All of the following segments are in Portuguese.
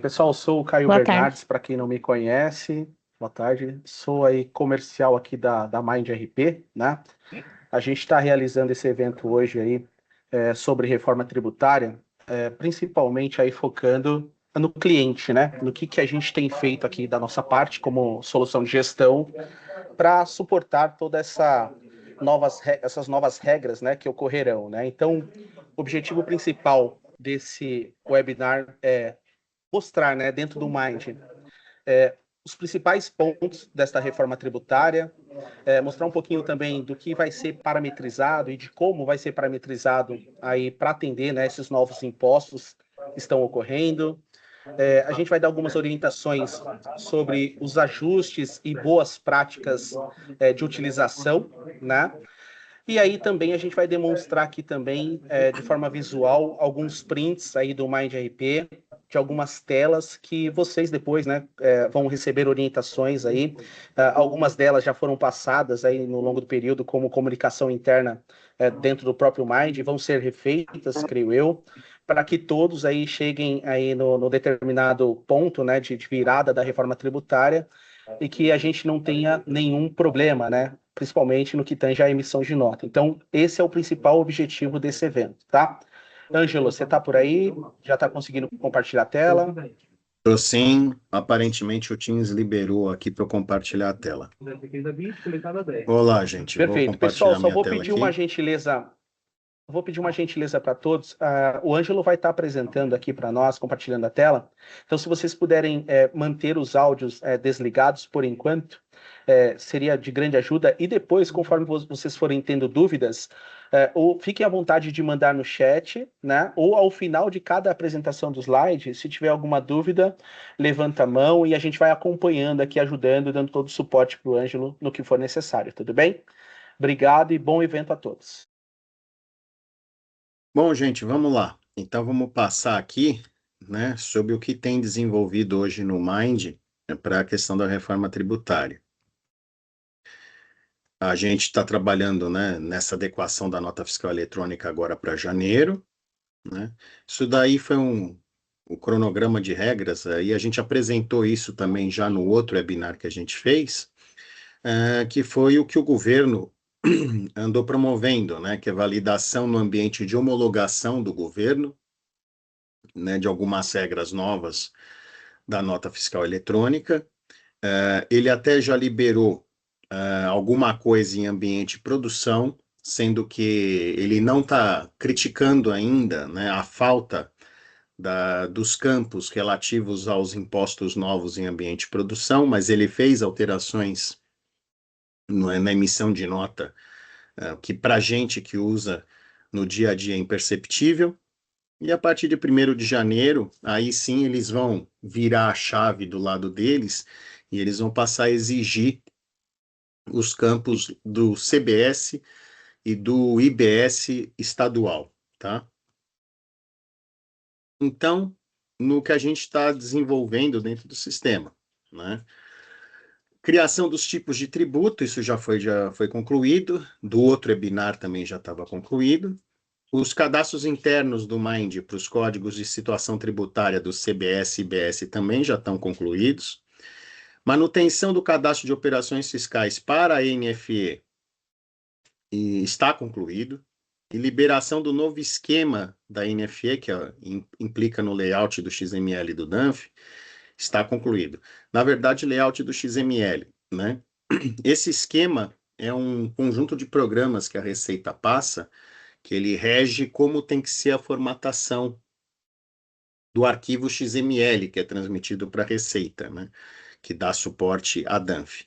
pessoal, eu sou o Caio Boa Bernardes, tarde. para quem não me conhece, boa tarde. Sou aí comercial aqui da Mind RP, né? A gente está realizando esse evento hoje aí sobre reforma tributária, principalmente aí focando no cliente, né? No que a gente tem feito aqui da nossa parte como solução de gestão para suportar toda essas novas regras, né, que ocorrerão, né? Então, o objetivo principal desse webinar é mostrar, né, dentro do Mind, os principais pontos desta reforma tributária, mostrar um pouquinho também do que vai ser parametrizado e de como vai ser parametrizado aí para atender, né, esses novos impostos que estão ocorrendo. A gente vai dar algumas orientações sobre os ajustes e boas práticas de utilização, né? E aí também a gente vai demonstrar aqui também, de forma visual, alguns prints aí do Mind RP, de algumas telas que vocês depois, né, vão receber orientações aí. Algumas delas já foram passadas aí no longo do período como comunicação interna dentro do próprio Mind, vão ser refeitas, creio eu, para que todos aí cheguem aí no determinado ponto, né, de virada da reforma tributária e que a gente não tenha nenhum problema, né? Principalmente no que tange à emissão de nota. Então, esse é o principal objetivo desse evento, tá? Ângelo, você está por aí? Já está conseguindo compartilhar a tela? Tô sim, aparentemente o Teams liberou aqui para eu compartilhar a tela. Olá, gente, vou Perfeito. Pessoal, compartilhar só minha vou tela pedir uma aqui. gentileza. Vou pedir uma gentileza para todos. O Ângelo vai estar apresentando aqui para nós, compartilhando a tela. Então, se vocês puderem manter os áudios desligados por enquanto, seria de grande ajuda. E depois, conforme vocês forem tendo dúvidas, ou fiquem à vontade de mandar no chat, né? Ou ao final de cada apresentação do slide, se tiver alguma dúvida, levanta a mão e a gente vai acompanhando aqui, ajudando, dando todo o suporte para o Ângelo no que for necessário. Tudo bem? Obrigado e bom evento a todos. Bom, gente, vamos lá. Então, vamos passar aqui, né, sobre o que tem desenvolvido hoje no Mind para a questão da reforma tributária. A gente está trabalhando, né, nessa adequação da nota fiscal eletrônica agora para janeiro, né? Isso daí foi o cronograma de regras, e a gente apresentou isso também já no outro webinar que a gente fez, que foi o que o governo andou promovendo, né, que é a validação no ambiente de homologação do governo, né, de algumas regras novas da nota fiscal eletrônica. Ele até já liberou alguma coisa em ambiente de produção, sendo que ele não está criticando ainda, né, a falta dos campos relativos aos impostos novos em ambiente de produção, mas ele fez alterações na emissão de nota, que para a gente que usa no dia a dia é imperceptível. E a partir de 1º de janeiro, aí sim eles vão virar a chave do lado deles e eles vão passar a exigir os campos do CBS e do IBS estadual, tá? Então, no que a gente está desenvolvendo dentro do sistema, né? Criação dos tipos de tributo, isso já foi concluído, do outro webinar também já estava concluído. Os cadastros internos do Mind para os códigos de situação tributária do CBS e IBS também já estão concluídos. Manutenção do cadastro de operações fiscais para a NFE está concluído. E liberação do novo esquema da NFE, que implica no layout do XML e do DANF, está concluído. Na verdade, layout do XML, né? Esse esquema é um conjunto de programas que a Receita passa, que ele rege como tem que ser a formatação do arquivo XML, que é transmitido para a Receita, né? Que dá suporte à DANF.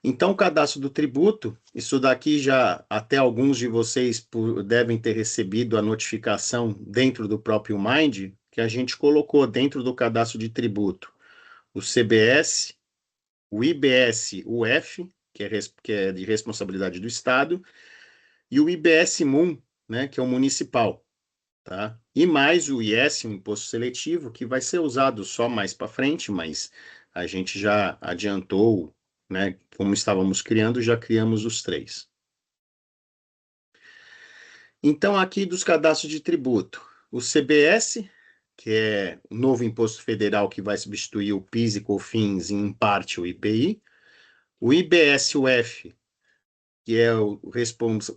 Então, o cadastro do tributo, isso daqui já até alguns de vocês devem ter recebido a notificação dentro do próprio Mind, que a gente colocou dentro do cadastro de tributo o CBS, o IBS-UF, que é de responsabilidade do Estado, e o IBS-MUN, né, que é o municipal, tá? E mais o IS, o imposto seletivo, que vai ser usado só mais para frente, mas a gente já adiantou, né, como estávamos criando, já criamos os 3. Então, aqui dos cadastros de tributo, o CBS, que é o novo imposto federal que vai substituir o PIS e COFINS e, em parte, o IPI. O IBS-UF, que é o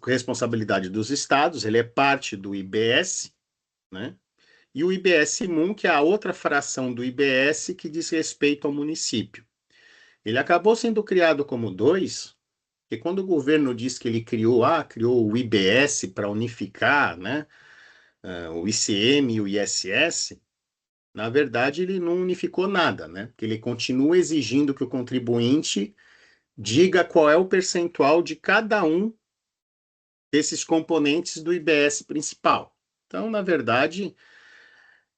responsabilidade dos estados, ele é parte do IBS, né? E o IBS-MUN, que é a outra fração do IBS que diz respeito ao município. Ele acabou sendo criado como dois, porque quando o governo diz que ele criou o IBS para unificar, né, o ICM e o ISS, na verdade ele não unificou nada, né? Porque ele continua exigindo que o contribuinte diga qual é o percentual de cada um desses componentes do IBS principal. Então, na verdade,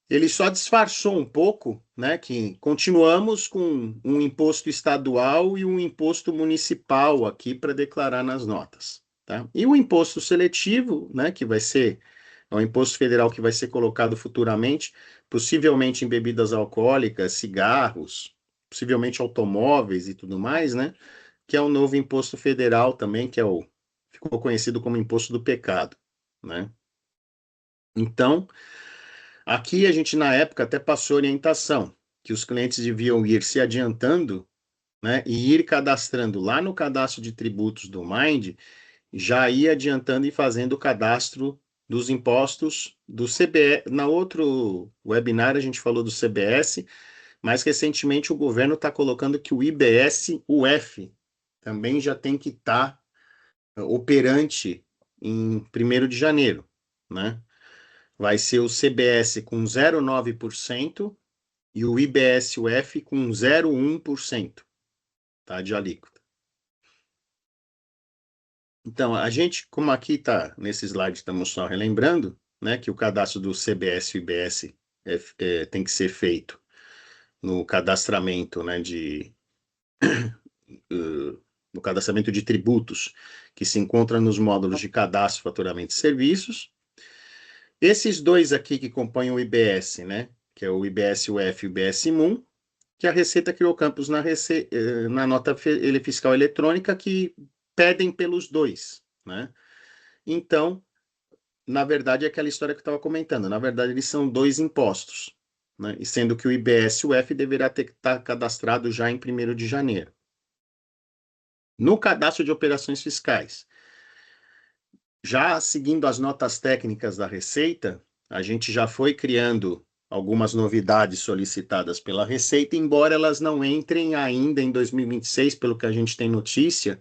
ele só disfarçou um pouco, né, que continuamos com um imposto estadual e um imposto municipal aqui para declarar nas notas, tá? E o imposto seletivo, né, que vai ser é um imposto federal que vai ser colocado futuramente, possivelmente em bebidas alcoólicas, cigarros, possivelmente automóveis e tudo mais, né? Que é o novo imposto federal também, que é ficou conhecido como imposto do pecado, né? Então, aqui a gente, na época, até passou orientação que os clientes deviam ir se adiantando, né, e ir cadastrando lá no cadastro de tributos do Mind, já ir adiantando e fazendo o cadastro dos impostos do CBS. Na outro webinar a gente falou do CBS, mas recentemente o governo está colocando que o IBS-UF também já tem que estar operante em 1º de janeiro, né? Vai ser o CBS com 0,9% e o IBS-UF com 0,1%, tá, de alíquota. Então, a gente, como aqui está, nesse slide estamos só relembrando, né, que o cadastro do CBS e IBS tem que ser feito no cadastramento, né, no cadastramento de tributos, que se encontra nos módulos de cadastro, faturamento e serviços. Esses dois aqui que compõem o IBS, né, que é o IBS-UF e o IBS-MUN, que a Receita criou campos na nota fiscal eletrônica que pedem pelos dois, né? Então, na verdade, é aquela história que eu estava comentando. Na verdade, eles são dois impostos, né? E sendo que o IBS-UF deverá estar cadastrado já em 1º de janeiro. No cadastro de operações fiscais, já seguindo as notas técnicas da Receita, a gente já foi criando algumas novidades solicitadas pela Receita, embora elas não entrem ainda em 2026, pelo que a gente tem notícia,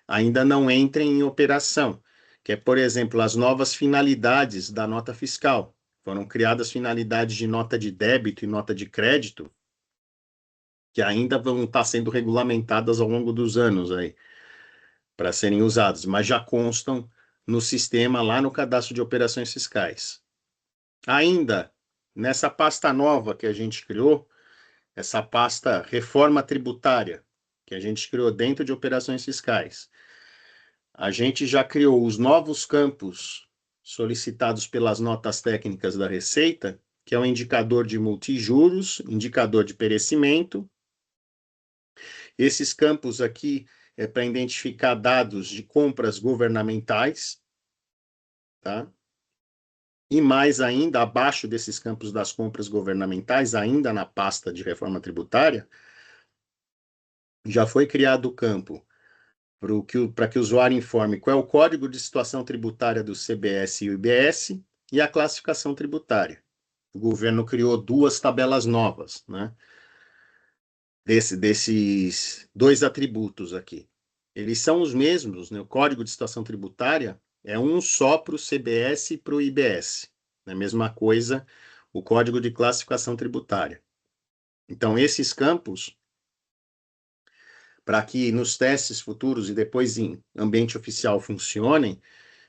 ainda não entrem em operação, que é, por exemplo, as novas finalidades da nota fiscal. Foram criadas finalidades de nota de débito e nota de crédito, que ainda vão estar sendo regulamentadas ao longo dos anos aí, para serem usadas, mas já constam no sistema lá no cadastro de operações fiscais. Ainda, nessa pasta nova que a gente criou, essa pasta reforma tributária, que a gente criou dentro de operações fiscais, a gente já criou os novos campos solicitados pelas notas técnicas da Receita, que é o indicador de multijuros, indicador de perecimento. Esses campos aqui é para identificar dados de compras governamentais, tá? E mais ainda, abaixo desses campos das compras governamentais, ainda na pasta de reforma tributária, já foi criado o campo para que o usuário informe qual é o código de situação tributária do CBS e o IBS e a classificação tributária. O governo criou duas tabelas novas, né? Desses dois atributos aqui. Eles são os mesmos, né? O código de situação tributária é um só para o CBS e para o IBS. É a mesma coisa o código de classificação tributária. Então, esses campos, para que nos testes futuros e depois em ambiente oficial funcionem,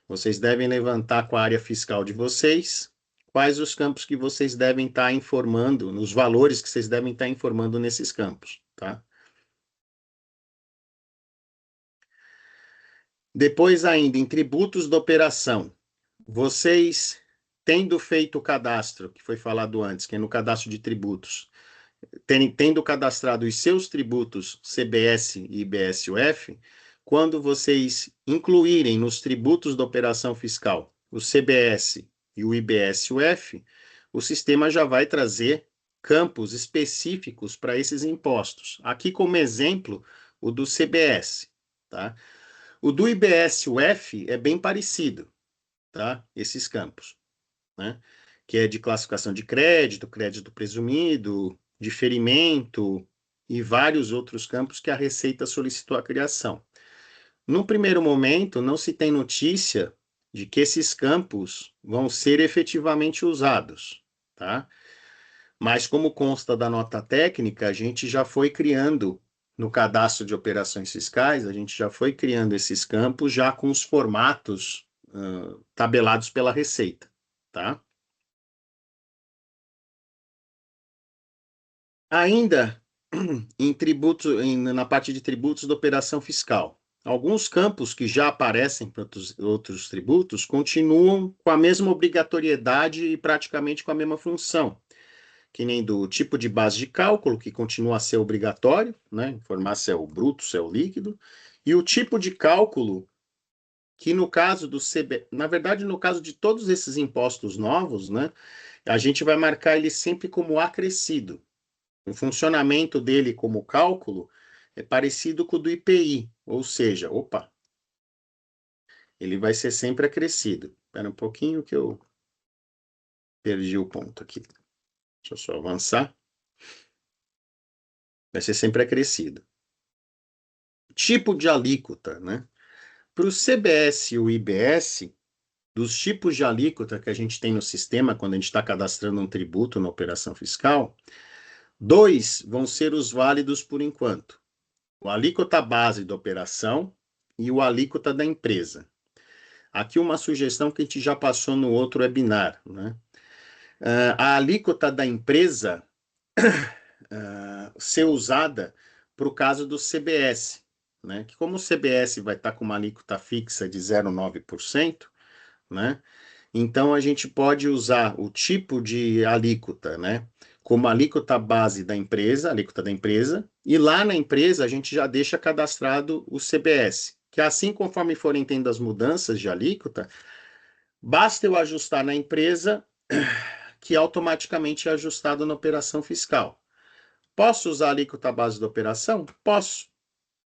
vocês devem levantar com a área fiscal de vocês quais os campos que vocês devem estar informando, nos valores que vocês devem estar informando nesses campos, tá? Depois ainda, em tributos da operação, vocês, tendo feito o cadastro, que foi falado antes, que é no cadastro de tributos, tendo cadastrado os seus tributos CBS e IBS-UF, quando vocês incluírem nos tributos da operação fiscal o CBS e o IBS-UF, o sistema já vai trazer campos específicos para esses impostos. Aqui, como exemplo, o do CBS, tá? O do IBS-UF é bem parecido, tá? Esses campos, né? Que é de classificação de crédito, crédito presumido, diferimento e vários outros campos que a Receita solicitou a criação. No primeiro momento, não se tem notícia de que esses campos vão ser efetivamente usados, tá? Mas como consta da nota técnica, a gente já foi criando no cadastro de operações fiscais, a gente já foi criando esses campos já com os formatos tabelados pela Receita, tá? Ainda em na parte de tributos da operação fiscal. Alguns campos que já aparecem para outros tributos continuam com a mesma obrigatoriedade e praticamente com a mesma função, que nem do tipo de base de cálculo, que continua a ser obrigatório, né? Informar se é o bruto, se é o líquido, e o tipo de cálculo, que no caso do na verdade, no caso de todos esses impostos novos, né? A gente vai marcar ele sempre como acrescido. O funcionamento dele como cálculo é parecido com o do IPI, ou seja, opa, ele vai ser sempre acrescido. Espera um pouquinho que eu perdi o ponto aqui. Deixa eu só avançar. Vai ser sempre acrescido. Tipo de alíquota, né? Para o CBS e o IBS, dos tipos de alíquota que a gente tem no sistema quando a gente está cadastrando um tributo na operação fiscal, dois vão ser os válidos por enquanto. O alíquota base da operação e o alíquota da empresa. Aqui uma sugestão que a gente já passou no outro webinar, né? A alíquota da empresa ser usada para o caso do CBS, né? Que como o CBS vai estar com uma alíquota fixa de 0,9%, né? Então a gente pode usar o tipo de alíquota, né? Como alíquota base da empresa, alíquota da empresa, e lá na empresa a gente já deixa cadastrado o CBS, que assim conforme forem tendo as mudanças de alíquota, basta eu ajustar na empresa que automaticamente é ajustado na operação fiscal. Posso usar a alíquota base da operação? Posso,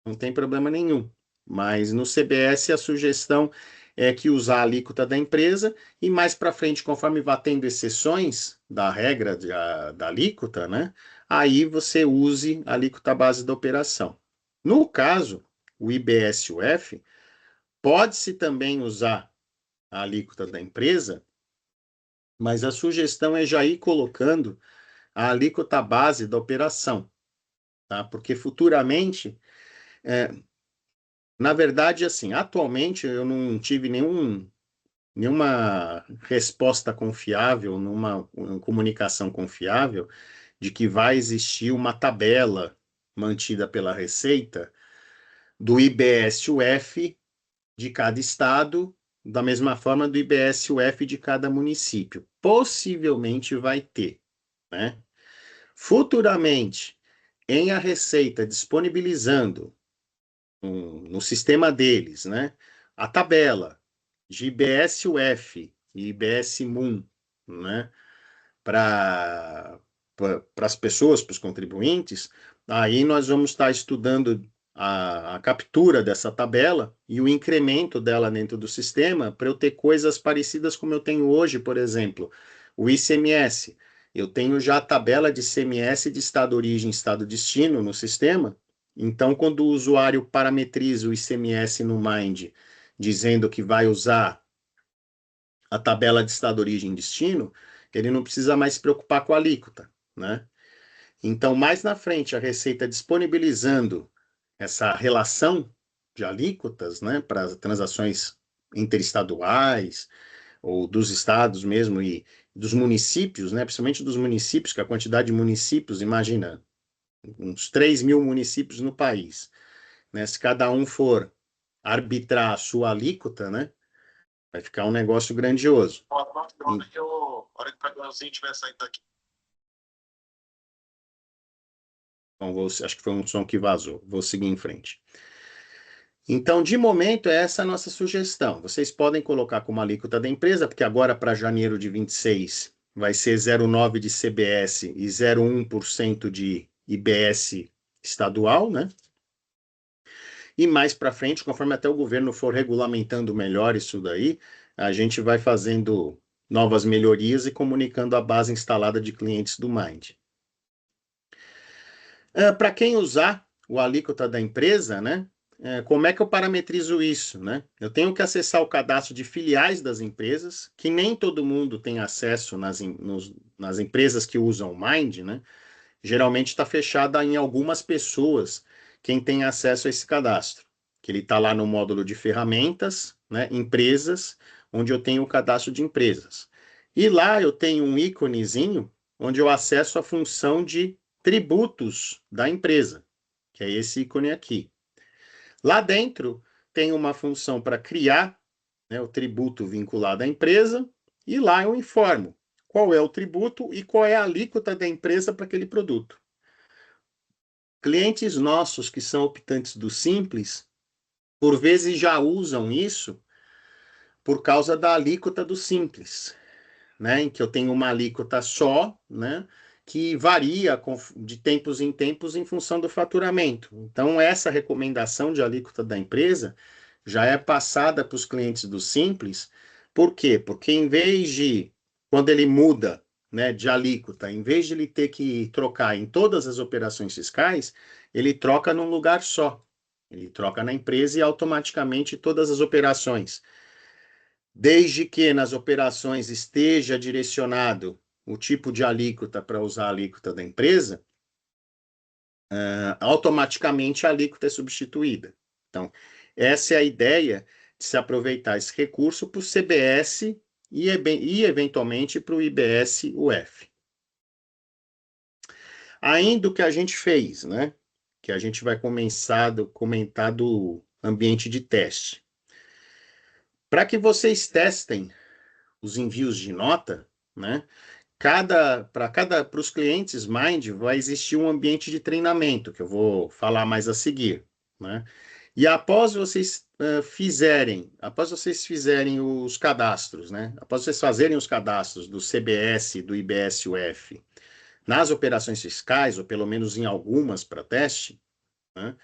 não tem problema nenhum. Mas no CBS a sugestão é que usar a alíquota da empresa e mais para frente, conforme vá tendo exceções da regra da alíquota, né? Aí você use a alíquota base da operação. No caso, o IBS-UF, pode-se também usar a alíquota da empresa, mas a sugestão é já ir colocando a alíquota base da operação, tá? Porque futuramente, na verdade, assim, atualmente eu não tive nenhuma resposta confiável, uma comunicação confiável de que vai existir uma tabela mantida pela Receita do IBS-UF de cada estado, da mesma forma do IBS-UF de cada município. Possivelmente vai ter, né? Futuramente, em a Receita disponibilizando no sistema deles, né, a tabela de IBS-UF e IBS-MUN, né, para as pessoas, para os contribuintes, aí nós vamos estar estudando a captura dessa tabela e o incremento dela dentro do sistema para eu ter coisas parecidas como eu tenho hoje, por exemplo, o ICMS. Eu tenho já a tabela de ICMS de estado-origem e estado-destino no sistema, então quando o usuário parametriza o ICMS no Mind, dizendo que vai usar a tabela de estado, origem e destino, ele não precisa mais se preocupar com a alíquota, né? Então, mais na frente, a Receita disponibilizando essa relação de alíquotas, né, para as transações interestaduais ou dos estados mesmo e dos municípios, né, principalmente dos municípios, que a quantidade de municípios, imagina, uns 3.000 municípios no país, né? Se cada um for arbitrar a sua alíquota, né, vai ficar um negócio grandioso. A hora que o Gabrielzinho estiver saindo daqui. Então, acho que foi um som que vazou. Vou seguir em frente. Então, de momento, essa é a nossa sugestão. Vocês podem colocar como alíquota da empresa, porque agora, para janeiro de 26, vai ser 0,9% de CBS e 0,1% de IBS estadual, né? E mais para frente, conforme até o governo for regulamentando melhor isso daí, a gente vai fazendo novas melhorias e comunicando a base instalada de clientes do Mind. Para quem usar o alíquota da empresa, né? Como é que eu parametrizo isso, né? Eu tenho que acessar o cadastro de filiais das empresas, que nem todo mundo tem acesso nas empresas que usam o Mind, né? Geralmente está fechada em algumas pessoas quem tem acesso a esse cadastro, que ele está lá no módulo de ferramentas, né? Empresas, onde eu tenho o cadastro de empresas. E lá eu tenho um íconezinho onde eu acesso a função de tributos da empresa, que é esse ícone aqui. Lá dentro tem uma função para criar, né, o tributo vinculado à empresa, e lá eu informo qual é o tributo e qual é a alíquota da empresa para aquele produto. Clientes nossos que são optantes do Simples, por vezes já usam isso por causa da alíquota do Simples, né, em que eu tenho uma alíquota só, né, que varia de tempos em tempos em função do faturamento. Então, essa recomendação de alíquota da empresa já é passada para os clientes do Simples. Por quê? Porque em vez de, quando ele muda, né, de alíquota, em vez de ele ter que trocar em todas as operações fiscais, ele troca num lugar só. Ele troca na empresa e automaticamente todas as operações, desde que nas operações esteja direcionado o tipo de alíquota para usar a alíquota da empresa, automaticamente a alíquota é substituída. Então, essa é a ideia de se aproveitar esse recurso para o CBS e eventualmente, para o IBS-UF. Ainda o que a gente fez, né? Que a gente vai comentar do ambiente de teste. Para que vocês testem os envios de nota, né? Para os clientes Mind vai existir um ambiente de treinamento, que eu vou falar mais a seguir, né? E após vocês fizerem os cadastros, né? Após vocês fazerem os cadastros do CBS, do IBS-UF, nas operações fiscais, ou pelo menos em algumas para teste, né?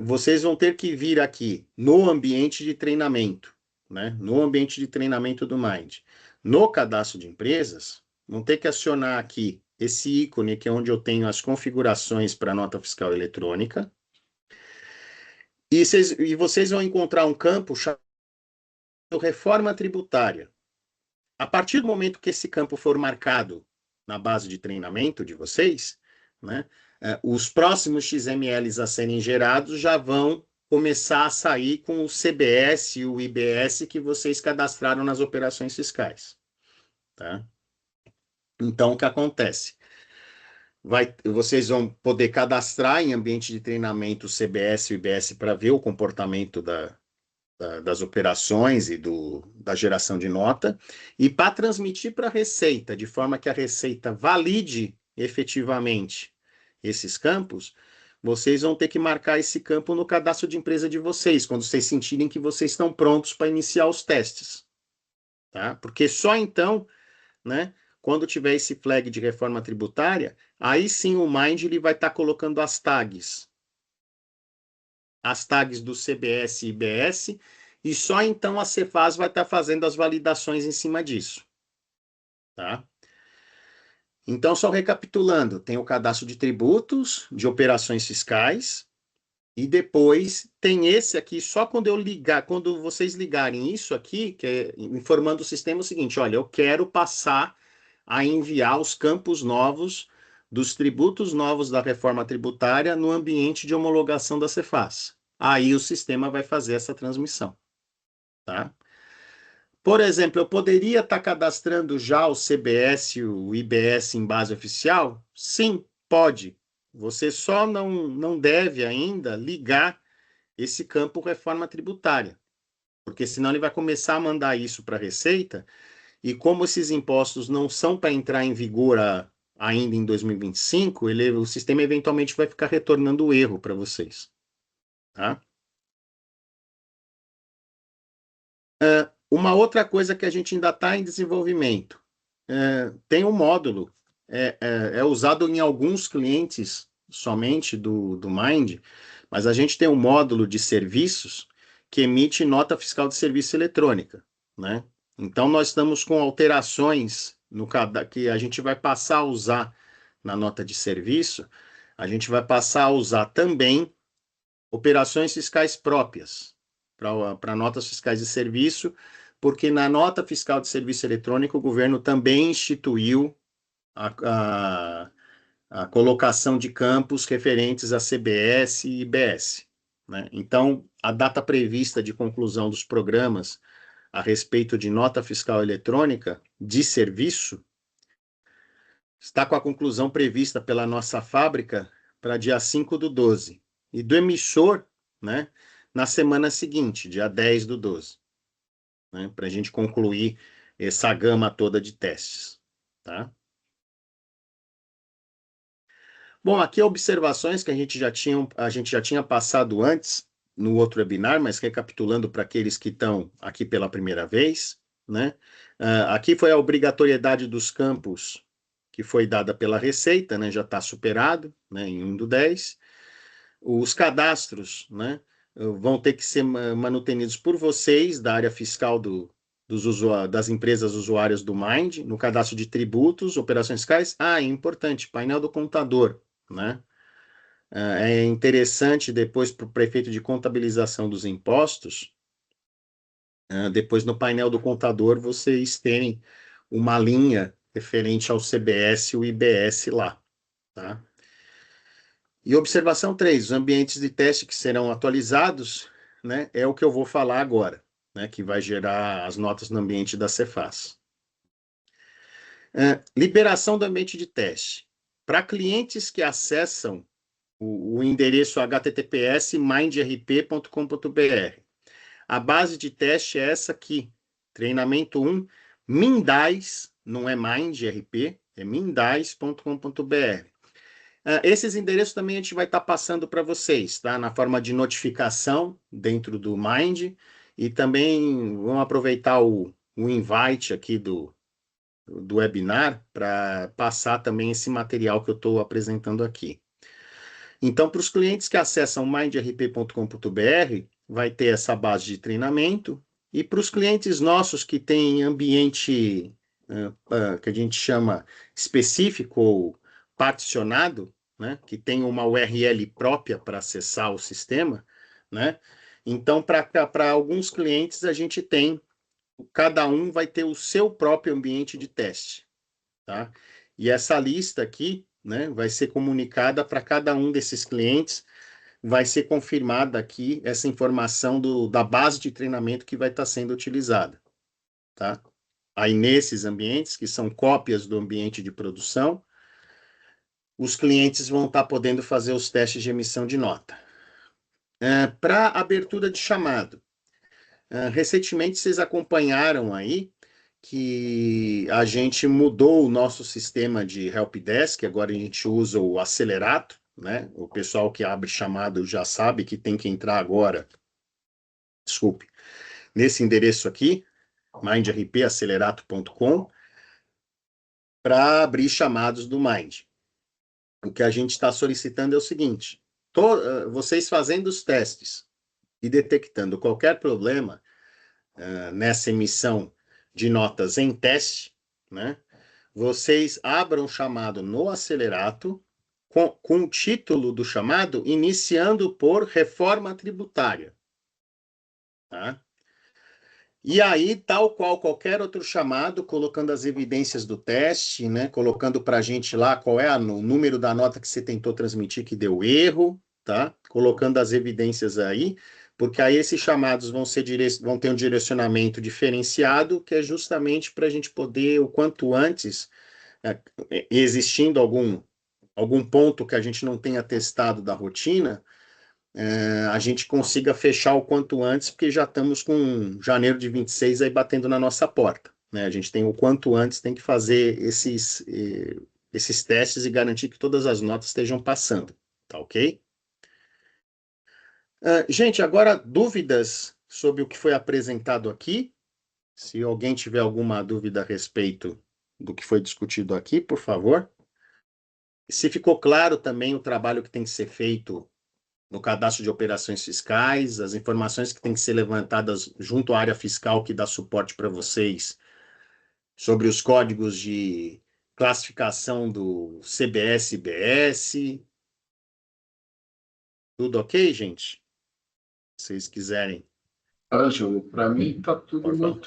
Vocês vão ter que vir aqui no ambiente de treinamento, né? No ambiente de treinamento do Mind. No cadastro de empresas, vão ter que acionar aqui esse ícone, que é onde eu tenho as configurações para nota fiscal eletrônica. E vocês vão encontrar um campo chamado Reforma Tributária. A partir do momento que esse campo for marcado na base de treinamento de vocês, né, os próximos XMLs a serem gerados já vão começar a sair com o CBS e o IBS que vocês cadastraram nas operações fiscais. Tá? Então, o que acontece? Vocês vão poder cadastrar em ambiente de treinamento o CBS e o IBS para ver o comportamento das operações e da geração de nota, e para transmitir para a Receita, de forma que a Receita valide efetivamente esses campos, vocês vão ter que marcar esse campo no cadastro de empresa de vocês, quando vocês sentirem que vocês estão prontos para iniciar os testes. Tá? Porque só então, né, quando tiver esse flag de reforma tributária, aí sim o Mind ele vai estar colocando as tags do CBS e IBS, e só então a Cefaz vai estar fazendo as validações em cima disso. Tá? Então, só recapitulando, tem o cadastro de tributos, de operações fiscais, e depois tem esse aqui, só quando vocês ligarem isso aqui, que é informando o sistema o seguinte, olha, eu quero passar a enviar os campos novos dos tributos novos da reforma tributária no ambiente de homologação da Cefaz. Aí o sistema vai fazer essa transmissão. Tá? Por exemplo, eu poderia estar cadastrando já o CBS e o IBS em base oficial? Sim, pode. Você só não deve ainda ligar esse campo reforma tributária, porque senão ele vai começar a mandar isso para a Receita, e como esses impostos não são para entrar em vigor ainda em 2025, o sistema eventualmente vai ficar retornando o erro para vocês. Tá? Uma outra coisa que a gente ainda está em desenvolvimento. tem um módulo, é usado em alguns clientes somente do Mind, mas a gente tem um módulo de serviços que emite nota fiscal de serviço eletrônica, né? Então, nós estamos com alterações que a gente vai passar a usar na nota de serviço, a gente vai passar a usar também operações fiscais próprias para notas fiscais de serviço, porque na nota fiscal de serviço eletrônico o governo também instituiu a, a colocação de campos referentes a CBS e IBS, né? Então, a data prevista de conclusão dos programas a respeito de nota fiscal eletrônica de serviço está com a conclusão prevista pela nossa fábrica para dia 5/12, e do emissor, né, na semana seguinte, dia 10/12, né, para a gente concluir essa gama toda de testes, tá? Bom, aqui observações que a gente já tinha passado antes no outro webinar, mas recapitulando para aqueles que estão aqui pela primeira vez, né? Aqui foi a obrigatoriedade dos campos que foi dada pela Receita, né? Já está superado, né? Em 1/10. Os cadastros, né? Vão ter que ser manutenidos por vocês da área fiscal das empresas usuárias do Mind, no cadastro de tributos, operações fiscais. É importante, painel do contador, né? É interessante depois para o prefeito de contabilização dos impostos, depois no painel do contador vocês terem uma linha referente ao CBS e o IBS lá, tá? E observação 3, os ambientes de teste que serão atualizados, né, é o que eu vou falar agora, né, que vai gerar as notas no ambiente da Cefaz. Liberação do ambiente de teste. Para clientes que acessam o endereço https://mindrp.com.br. A base de teste é essa aqui, treinamento 1, Mindais, não é MindRP, é mindais.com.br. Esses endereços também a gente vai estar passando para vocês, tá? Na forma de notificação dentro do Mind, e também vamos aproveitar o invite aqui do webinar para passar também esse material que eu estou apresentando aqui. Então, para os clientes que acessam mindrp.com.br, vai ter essa base de treinamento, e para os clientes nossos que têm ambiente que a gente chama específico ou particionado, né, que tem uma URL própria para acessar o sistema, né? Então, para alguns clientes, a gente tem, cada um vai ter o seu próprio ambiente de teste, tá? E essa lista aqui, né, vai ser comunicada para cada um desses clientes, vai ser confirmada aqui essa informação da base de treinamento que vai estar sendo utilizada, tá? Aí nesses ambientes, que são cópias do ambiente de produção, os clientes vão estar podendo fazer os testes de emissão de nota. Para abertura de chamado, recentemente vocês acompanharam aí que a gente mudou o nosso sistema de helpdesk, agora a gente usa o Acelerato, né? O pessoal que abre chamado já sabe que tem que entrar agora, desculpe, nesse endereço aqui, mindrpacelerato.com, para abrir chamados do Mind. O que a gente está solicitando é o seguinte: vocês fazendo os testes e detectando qualquer problema nessa emissão de notas em teste, né? Vocês abram o chamado no Acelerato com o título do chamado iniciando por reforma tributária, tá? E aí, tal qual qualquer outro chamado, colocando as evidências do teste, né? Colocando para a gente lá qual é o número da nota que você tentou transmitir que deu erro, tá? Colocando as evidências aí, porque aí esses chamados vão ter um direcionamento diferenciado, que é justamente para a gente poder, o quanto antes, existindo algum ponto que a gente não tenha testado da rotina, a gente consiga fechar o quanto antes, porque já estamos com janeiro de 26 aí batendo na nossa porta, né? A gente tem o quanto antes, tem que fazer esses testes e garantir que todas as notas estejam passando, tá ok? Gente, agora dúvidas sobre o que foi apresentado aqui? Se alguém tiver alguma dúvida a respeito do que foi discutido aqui, por favor. Se ficou claro também o trabalho que tem que ser feito no cadastro de operações fiscais, as informações que têm que ser levantadas junto à área fiscal que dá suporte para vocês sobre os códigos de classificação do CBS e BS. Tudo ok, gente? Se vocês quiserem. Ângelo, para mim está Pode falar.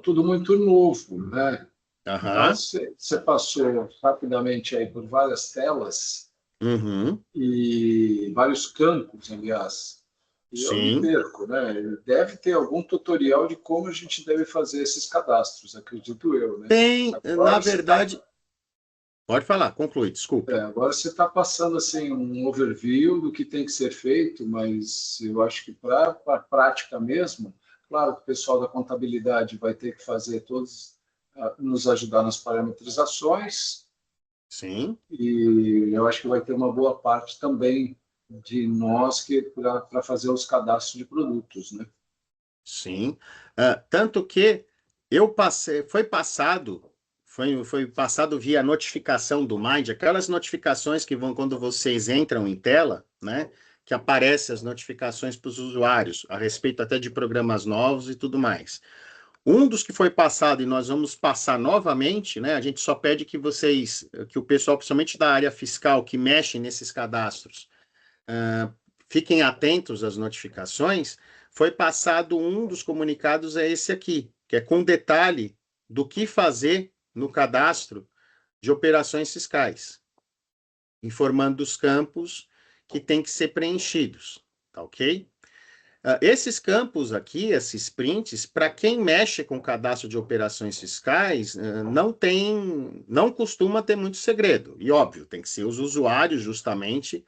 tudo muito novo, né? Aham. Mas você passou rapidamente aí por várias telas Uhum. e vários campos, aliás, e eu me Sim. perco, né? Deve ter algum tutorial de como a gente deve fazer esses cadastros, acredito eu, né? Tem, na Agora você está verdade. Pode falar, conclui, desculpe. agora você tá passando assim um overview do que tem que ser feito, mas eu acho que para a prática mesmo, claro que o pessoal da contabilidade vai ter que fazer todos, nos ajudar nas parametrizações, Sim. e eu acho que vai ter uma boa parte também de nós que para fazer os cadastros de produtos, né? Sim. Tanto que eu passei, foi passado via notificação do Mind, aquelas notificações que vão quando vocês entram em tela, né? Que aparecem as notificações para os usuários, a respeito até de programas novos e tudo mais. Um dos que foi passado e nós vamos passar novamente, né? A gente só pede que vocês, que o pessoal, principalmente da área fiscal, que mexe nesses cadastros, fiquem atentos às notificações. Foi passado um dos comunicados, é esse aqui, que é com detalhe do que fazer no cadastro de operações fiscais, informando os campos que têm que ser preenchidos, tá ok? Esses campos aqui, esses prints, para quem mexe com cadastro de operações fiscais, não costuma ter muito segredo. E óbvio, tem que ser os usuários justamente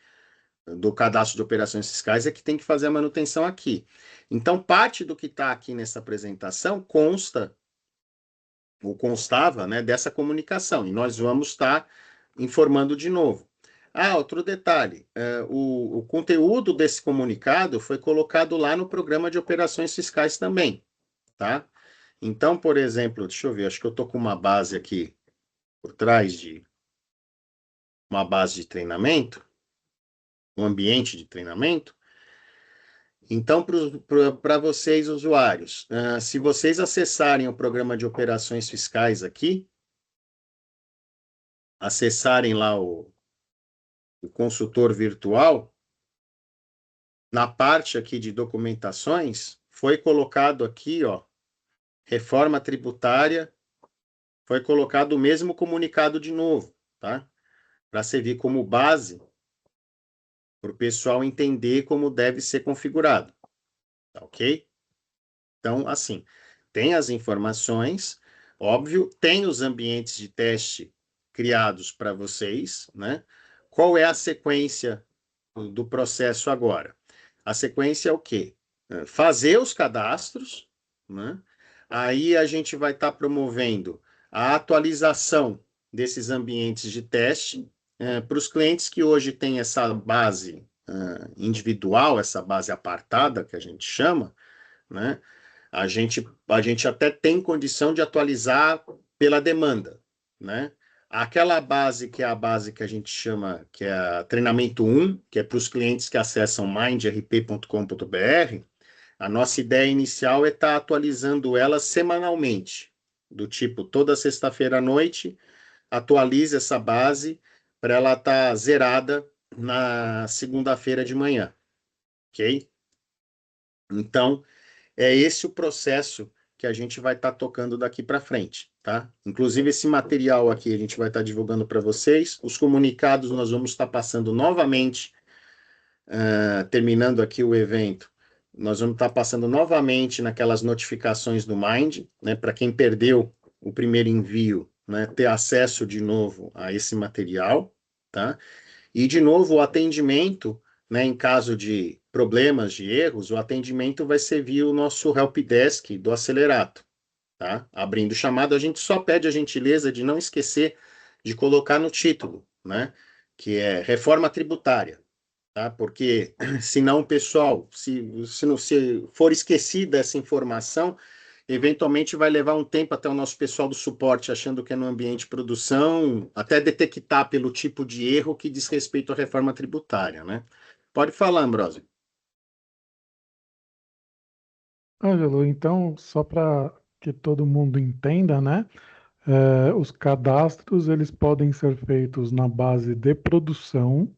do cadastro de operações fiscais é que tem que fazer a manutenção aqui. Então, parte do que está aqui nessa apresentação consta, ou constava, né, dessa comunicação, e nós vamos estar informando de novo. Outro detalhe, o conteúdo desse comunicado foi colocado lá no programa de operações fiscais também, tá? Então, por exemplo, deixa eu ver, acho que eu estou com uma base aqui por trás de uma base de treinamento, um ambiente de treinamento. Então, para vocês, usuários, se vocês acessarem o programa de operações fiscais aqui, acessarem lá o consultor virtual, na parte aqui de documentações, foi colocado aqui, ó, reforma tributária, foi colocado o mesmo comunicado de novo, tá? Para servir como base para o pessoal entender como deve ser configurado, tá ok? Então, assim, tem as informações, óbvio, tem os ambientes de teste criados para vocês, né? Qual é a sequência do processo agora? A sequência é o quê? Fazer os cadastros, né? Aí a gente vai estar promovendo a atualização desses ambientes de teste para os clientes que hoje têm essa base individual, essa base apartada, que a gente chama, né? A gente até tem condição de atualizar pela demanda, né? Aquela base que é a base que a gente chama, que é a treinamento 1, que é para os clientes que acessam mindrp.com.br, a nossa ideia inicial é estar atualizando ela semanalmente, do tipo, toda sexta-feira à noite, atualize essa base para ela estar zerada na segunda-feira de manhã, ok? Então, é esse o processo que a gente vai estar tocando daqui para frente, tá? Inclusive, esse material aqui a gente vai estar divulgando para vocês. Os comunicados nós vamos estar passando novamente, terminando aqui o evento, nós vamos estar passando novamente naquelas notificações do Mind, né? Para quem perdeu o primeiro envio, né? Ter acesso de novo a esse material, tá? E, de novo, o atendimento, né, em caso de problemas, de erros, o atendimento vai ser via o nosso helpdesk do Acelerato, tá? Abrindo o chamado, a gente só pede a gentileza de não esquecer de colocar no título, né, que é reforma tributária, tá? Porque senão o pessoal, se for esquecida essa informação, eventualmente vai levar um tempo até o nosso pessoal do suporte achando que é no ambiente de produção, até detectar pelo tipo de erro que diz respeito à reforma tributária, né? Pode falar, Ambrósio. Ângelo, então, só para que todo mundo entenda, né? Os cadastros eles podem ser feitos na base de produção,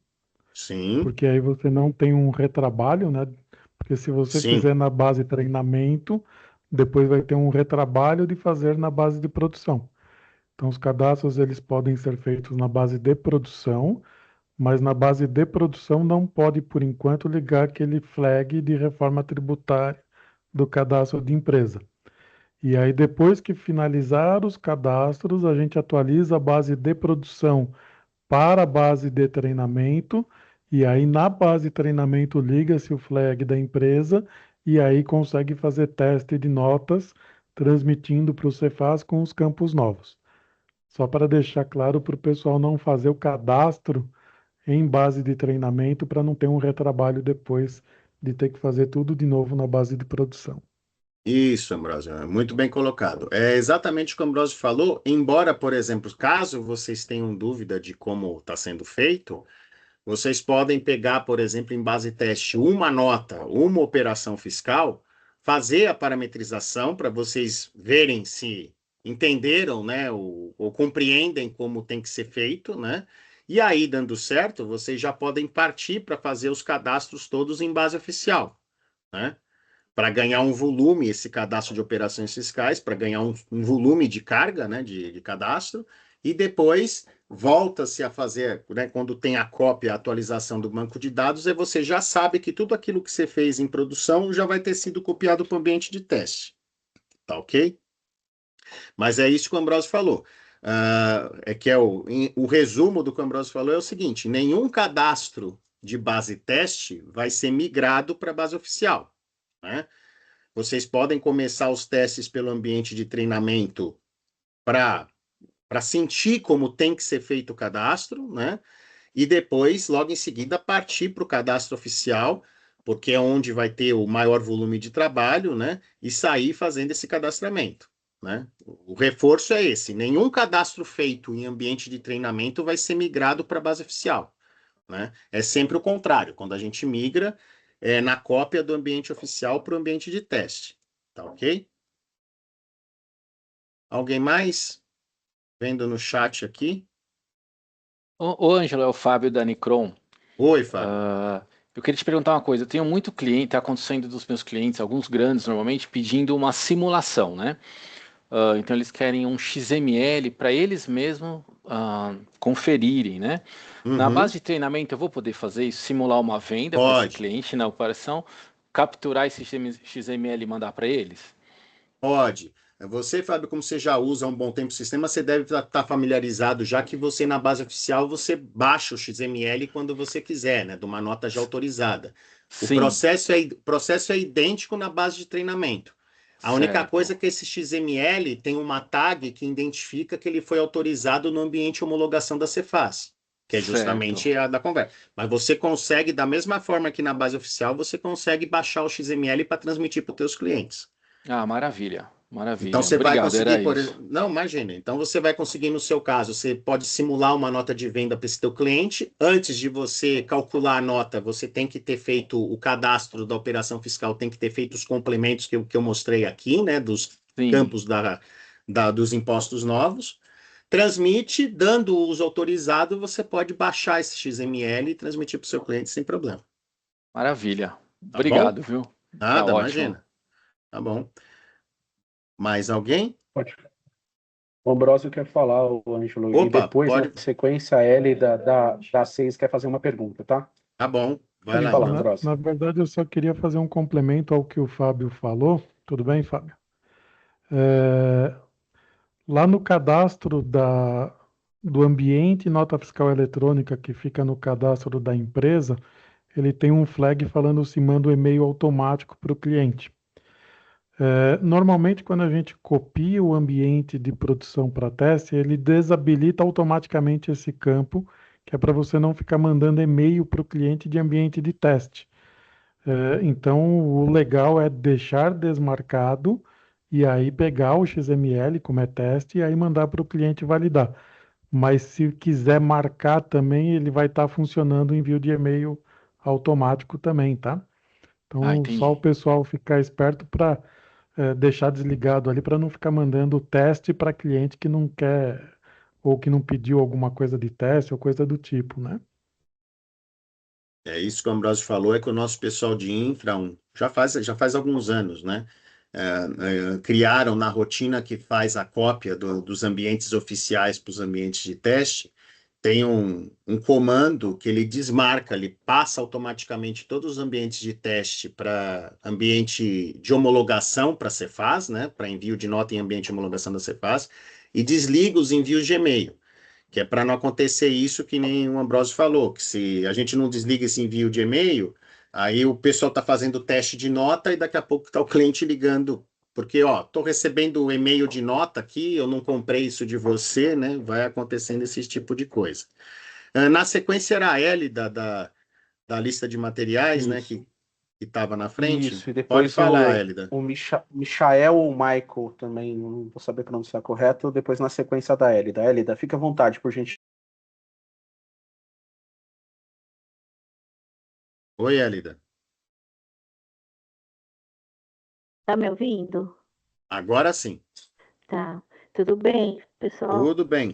Sim, porque aí você não tem um retrabalho, né? Porque se você sim. fizer na base de treinamento, depois vai ter um retrabalho de fazer na base de produção. Então, os cadastros eles podem ser feitos na base de produção, mas na base de produção não pode, por enquanto, ligar aquele flag de reforma tributária do cadastro de empresa. E aí, depois que finalizar os cadastros, a gente atualiza a base de produção para a base de treinamento, e aí na base de treinamento liga-se o flag da empresa, e aí consegue fazer teste de notas, transmitindo para o Cefaz com os campos novos. Só para deixar claro para o pessoal não fazer o cadastro em base de treinamento, para não ter um retrabalho depois de ter que fazer tudo de novo na base de produção. Isso, Ambrósio, é muito bem colocado. É exatamente o que o Ambrósio falou, embora, por exemplo, caso vocês tenham dúvida de como está sendo feito, vocês podem pegar, por exemplo, em base teste, uma nota, uma operação fiscal, fazer a parametrização para vocês verem se entenderam, né, ou compreendem como tem que ser feito, né? E aí, dando certo, vocês já podem partir para fazer os cadastros todos em base oficial, né? Para ganhar um volume, esse cadastro de operações fiscais, para ganhar um volume de carga, né, de cadastro, e depois volta-se a fazer, né, quando tem a cópia, a atualização do banco de dados, aí você já sabe que tudo aquilo que você fez em produção já vai ter sido copiado para o ambiente de teste. Tá ok? Mas é isso que o Ambrosio falou. É que o resumo do que o Ambrosio falou é o seguinte: nenhum cadastro de base teste vai ser migrado para a base oficial, né? Vocês podem começar os testes pelo ambiente de treinamento para sentir como tem que ser feito o cadastro, né? E depois, logo em seguida, partir para o cadastro oficial, porque é onde vai ter o maior volume de trabalho, né? E sair fazendo esse cadastramento, né? O reforço é esse: nenhum cadastro feito em ambiente de treinamento vai ser migrado para a base oficial, né? É sempre o contrário. Quando a gente migra, é na cópia do ambiente oficial para o ambiente de teste. Tá ok? Alguém mais? Vendo no chat aqui. Ô, Ângelo, é o Fábio da Nicron. Oi, Fábio. Eu queria te perguntar uma coisa. Eu tenho muito cliente, está acontecendo dos meus clientes, alguns grandes normalmente, pedindo uma simulação, né? Então eles querem um XML para eles mesmos conferirem, né? Na Uhum. base de treinamento eu vou poder fazer isso, simular uma venda para esse cliente na operação, capturar esse XML e mandar para eles? Pode. Você, Fábio, como você já usa há um bom tempo o sistema, você deve estar familiarizado, já que você, na base oficial, você baixa o XML quando você quiser, né? De uma nota já autorizada. O Sim, processo é idêntico na base de treinamento. A única certo. coisa é que esse XML tem uma tag que identifica que ele foi autorizado no ambiente de homologação da Cefaz, que é justamente Certo. a da conversa. Mas você consegue, da mesma forma que na base oficial, você consegue baixar o XML para transmitir para os seus clientes. Ah, maravilha, Então maravilha. você vai Obrigado, conseguir, era isso. não, imagina. Então você vai conseguir no seu caso, você pode simular uma nota de venda para esse teu cliente. Antes de você calcular a nota, você tem que ter feito o cadastro da operação fiscal, tem que ter feito os complementos que eu mostrei aqui, né, dos Sim, campos dos impostos novos. Transmite, dando o uso autorizado, você pode baixar esse XML e transmitir para o seu cliente sem problema. maravilha. Tá bom? Obrigado, viu? Tá Nada, ótimo. imagina. Tá bom. Mais alguém? Pode. O Ambrósio quer falar, o Ângelo, e Opa, depois, na pode. sequência, a Ellie da 6 quer fazer uma pergunta, tá? Tá bom. Vai Pode lá, falar, então. Ambrósio. Na verdade, eu só queria fazer um complemento ao que o Fábio falou. Tudo bem, Fábio? Lá no cadastro do ambiente nota fiscal eletrônica que fica no cadastro da empresa, ele tem um flag falando se manda o e-mail automático para o cliente. Normalmente, quando a gente copia o ambiente de produção para teste, ele desabilita automaticamente esse campo, que é para você não ficar mandando e-mail para o cliente de ambiente de teste. Então, o legal é deixar desmarcado e aí pegar o XML como é teste e aí mandar para o cliente validar. Mas se quiser marcar também, ele vai estar funcionando o envio de e-mail automático também, tá? Ah, Então, só o entendi. pessoal ficar esperto para deixar desligado ali para não ficar mandando teste para cliente que não quer ou que não pediu alguma coisa de teste ou coisa do tipo, né? É isso que o Ambrosio falou, é que o nosso pessoal de infra já faz alguns anos, né? Criaram na rotina que faz a cópia dos ambientes oficiais para os ambientes de teste, tem um comando que ele desmarca, ele passa automaticamente todos os ambientes de teste para ambiente de homologação para a Cefaz, né? Para envio de nota em ambiente de homologação da Cefaz, e desliga os envios de e-mail. Que é para não acontecer isso que nem o Ambrosio falou, que se a gente não desliga esse envio de e-mail, aí o pessoal está fazendo teste de nota e daqui a pouco está o cliente ligando, porque, ó, estou recebendo e-mail de nota aqui, eu não comprei isso de você, né? Vai acontecendo esse tipo de coisa. Na sequência era a L da lista de materiais, né, Isso. que estava na frente. Isso, e Pode depois falar, Hélida. o Michael ou Michael também, não vou saber pronunciar correto, depois na sequência da Hélida. Hélida, fica à vontade, por gente. Oi, Hélida. Tá me ouvindo? Agora sim. Tá. Tudo bem, pessoal? Tudo bem. O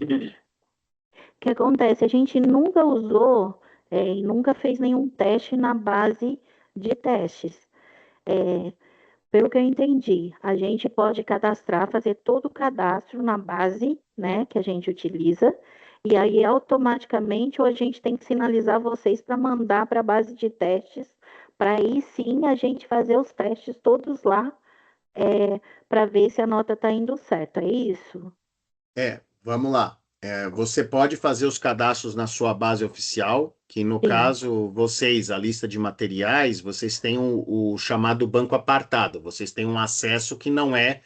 que acontece? A gente nunca usou e nunca fez nenhum teste na base de testes. É, pelo que eu entendi, a gente pode cadastrar, fazer todo o cadastro na base, né, que a gente utiliza, e aí automaticamente ou a gente tem que sinalizar vocês para mandar para a base de testes, para aí sim a gente fazer os testes todos lá, para ver se a nota está indo certo, é isso? Vamos lá. Você pode fazer os cadastros na sua base oficial, que no Sim, caso, vocês, a lista de materiais, vocês têm o chamado banco apartado. Vocês têm um acesso que não é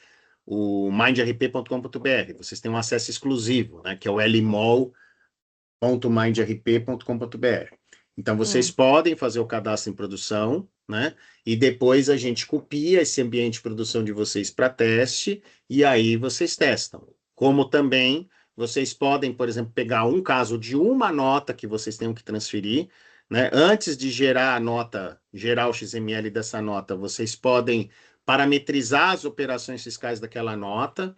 o mindrap.com.br. Vocês têm um acesso exclusivo, né, que é o lmol.mindrap.com.br. Então, vocês podem fazer o cadastro em produção, né? E depois a gente copia esse ambiente de produção de vocês para teste, e aí vocês testam. Como também vocês podem, por exemplo, pegar um caso de uma nota que vocês tenham que transferir, né? Antes de gerar a nota, gerar o XML dessa nota, vocês podem parametrizar as operações fiscais daquela nota,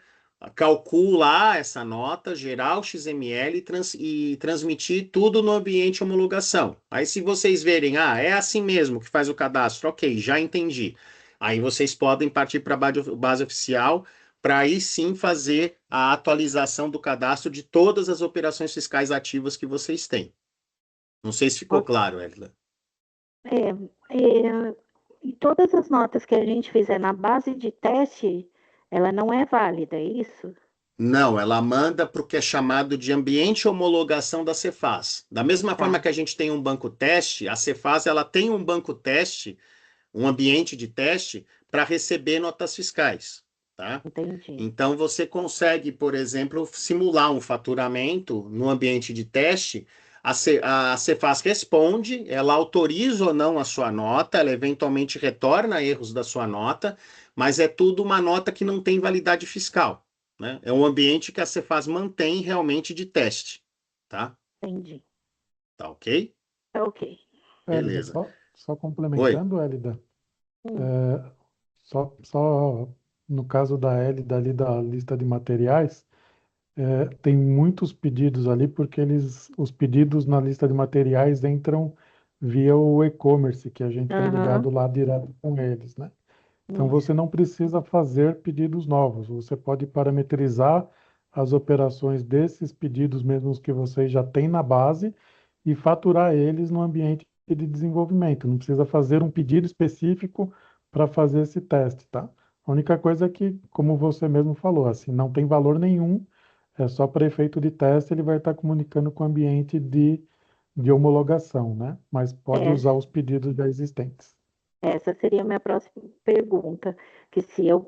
calcular essa nota, gerar o XML e transmitir tudo no ambiente homologação. Aí, se vocês verem, é assim mesmo que faz o cadastro, ok, já entendi. Aí vocês podem partir para a base oficial para aí sim fazer a atualização do cadastro de todas as operações fiscais ativas que vocês têm. Não sei se ficou ok. claro, Edla. E todas as notas que a gente fizer na base de teste, ela não é válida, é isso? Não, ela manda para o que é chamado de ambiente homologação da Cefaz. Da mesma forma Tá, que a gente tem um banco teste, a Cefaz ela tem um banco teste, um ambiente de teste para receber notas fiscais, tá? entendi. Então você consegue, por exemplo, simular um faturamento no ambiente de teste. A Cefaz responde, ela autoriza ou não a sua nota, ela eventualmente retorna erros da sua nota, mas é tudo uma nota que não tem validade fiscal, né? É um ambiente que a Cefaz mantém realmente de teste, tá? Entendi. Tá ok? Tá ok. Hélida, Beleza. só Oi. complementando, Hélida, Hum, só no caso da Hélida ali da lista de materiais, tem muitos pedidos ali, porque os pedidos na lista de materiais entram via o e-commerce, que a gente tem Aham. ligado lá direto com eles, né? Então Isso. você não precisa fazer pedidos novos, você pode parametrizar as operações desses pedidos mesmos que você já tem na base e faturar eles no ambiente de desenvolvimento. Não precisa fazer um pedido específico para fazer esse teste, tá? A única coisa é que, como você mesmo falou, assim, não tem valor nenhum, é só para efeito de teste, ele vai estar comunicando com o ambiente de homologação, né? Mas pode É, usar os pedidos já existentes. essa seria a minha próxima pergunta, que se eu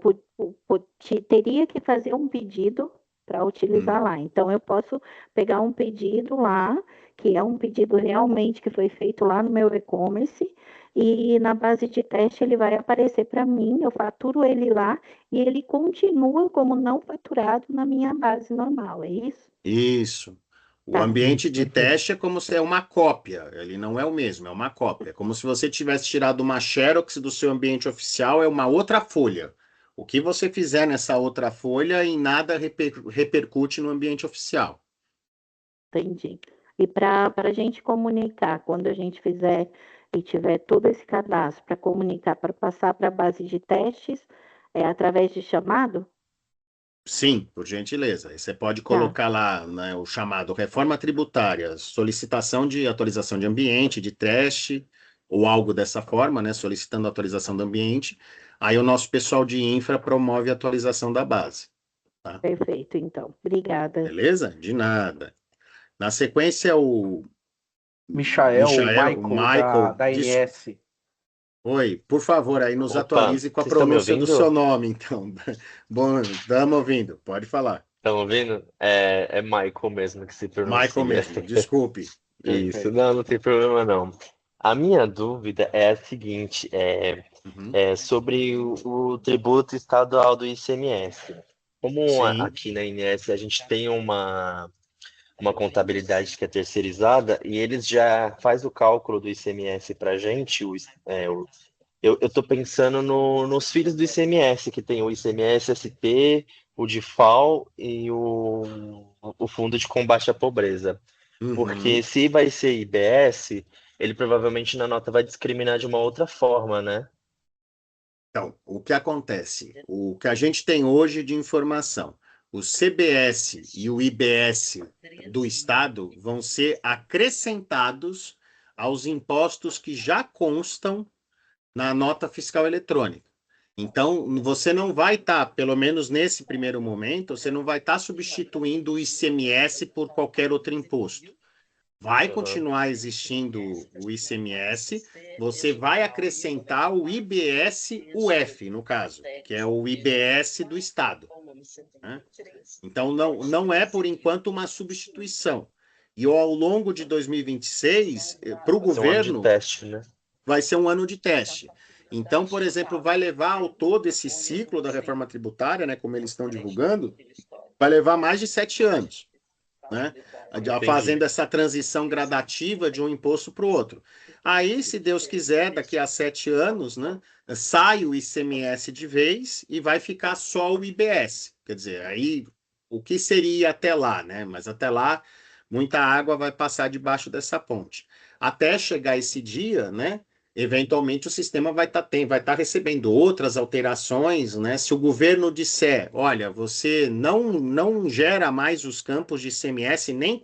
teria que fazer um pedido para utilizar lá. Então, eu posso pegar um pedido lá, que é um pedido realmente que foi feito lá no meu e-commerce, e na base de teste ele vai aparecer para mim, eu faturo ele lá e ele continua como não faturado na minha base normal, é isso? Isso. O Tá. ambiente de Perfeito. teste é como se é uma cópia, ele não é o mesmo, é uma cópia. É como se você tivesse tirado uma Xerox do seu ambiente oficial, é uma outra folha. O que você fizer nessa outra folha em nada repercute no ambiente oficial. Entendi. E para a gente comunicar, quando a gente fizer e tiver todo esse cadastro para comunicar, para passar para a base de testes, é através de chamado? Sim, por gentileza. Aí você pode Tá, colocar lá, né, o chamado reforma tributária, solicitação de atualização de ambiente, de teste, ou algo dessa forma, né, solicitando a atualização do ambiente. Aí o nosso pessoal de infra promove a atualização da base. Tá? perfeito, então. Obrigada. Beleza? De nada. Na sequência, o Michael, o Michael, o Michael da, Michael, da NS. Oi, por favor, aí nos Opa, atualize com a vocês estão me pronúncia do seu ouvindo? nome, então. Bom, estamos ouvindo, pode falar. Estão ouvindo? É Michael mesmo que se Michael pronuncia. mesmo, desculpe. Isso, Perfeito. não tem problema não. A minha dúvida é a seguinte, Uhum. é sobre o tributo estadual do ICMS. Como Sim. aqui na INS a gente tem uma contabilidade que é terceirizada e eles já faz o cálculo do ICMS para a gente, eu estou pensando nos filhos do ICMS, que tem o ICMS SP, o DIFAL e o Fundo de Combate à Pobreza. Porque Uhum. se vai ser IBS, ele provavelmente na nota vai discriminar de uma outra forma, né? Então, o que acontece? O que a gente tem hoje de informação, o CBS e o IBS do Estado vão ser acrescentados aos impostos que já constam na nota fiscal eletrônica. Então, você não vai estar, pelo menos nesse primeiro momento, você não vai estar substituindo o ICMS por qualquer outro imposto. Vai Aham. continuar existindo o ICMS, você vai acrescentar o IBS-UF, no caso, que é o IBS do Estado. Né? Então, não é, por enquanto, uma substituição. E ao longo de 2026, para o Vai ser um ano de governo, teste, né? vai ser um ano de teste. Então, por exemplo, vai levar ao todo esse ciclo da reforma tributária, né, como eles estão divulgando, vai levar mais de 7 anos, né, Entendi. fazendo essa transição gradativa de um imposto para o outro. Aí, se Deus quiser, daqui a 7 anos, né, sai o ICMS de vez e vai ficar só o IBS. Quer dizer, aí o que seria até lá, né? Mas até lá, muita água vai passar debaixo dessa ponte. Até chegar esse dia, né? Eventualmente o sistema vai estar recebendo outras alterações, né? Se o governo disser, olha, você não gera mais os campos de ICMS nem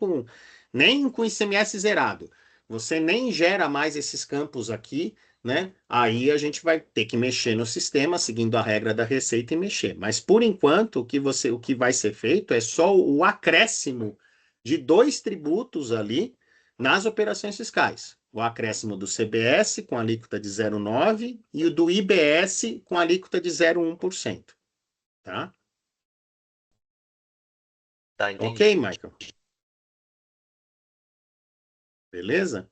com ICMS zerado, você nem gera mais esses campos aqui, né? Aí a gente vai ter que mexer no sistema, seguindo a regra da Receita e mexer. Mas por enquanto, o que vai ser feito é só o acréscimo de 2 tributos ali nas operações fiscais. O acréscimo do CBS com alíquota de 0,9 e o do IBS com alíquota de 0,1%. Tá? Tá, Ok, entendi. Michael? Beleza?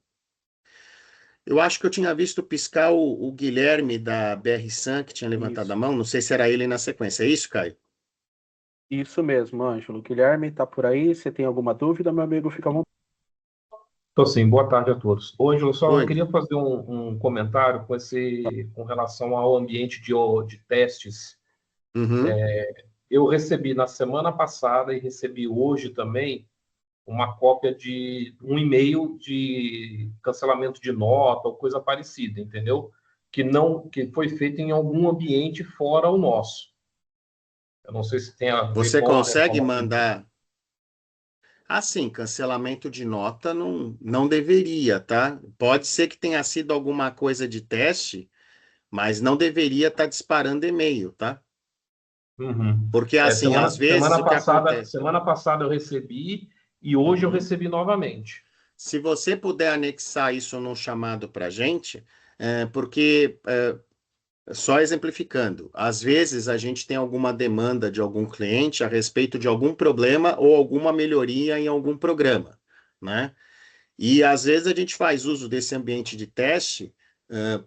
Eu acho que eu tinha visto piscar o Guilherme da BR-SAN, que tinha levantado a Isso. mão. Não sei se era ele na sequência. É isso, Caio? Isso mesmo, Ângelo. Guilherme, tá por aí? Você tem alguma dúvida, meu amigo? Fica à vontade. Então, sim, boa tarde a todos. Ô, Ângelo, só Oi, queria Guilherme. fazer um comentário com relação ao ambiente de testes. Uhum. Eu recebi na semana passada e recebi hoje também uma cópia de um e-mail de cancelamento de nota ou coisa parecida, entendeu? Que foi feito em algum ambiente fora o nosso. Eu não sei se tem a ver Você com a consegue reforma tributária. mandar. Assim, cancelamento de nota não deveria, tá? Pode ser que tenha sido alguma coisa de teste, mas não deveria estar disparando e-mail, tá? Uhum. Porque, assim, às vezes o que acontece. Semana passada eu recebi e hoje eu Uhum. recebi novamente. Se você puder anexar isso num chamado para a gente, porque, só exemplificando, às vezes a gente tem alguma demanda de algum cliente a respeito de algum problema ou alguma melhoria em algum programa, né? E às vezes a gente faz uso desse ambiente de teste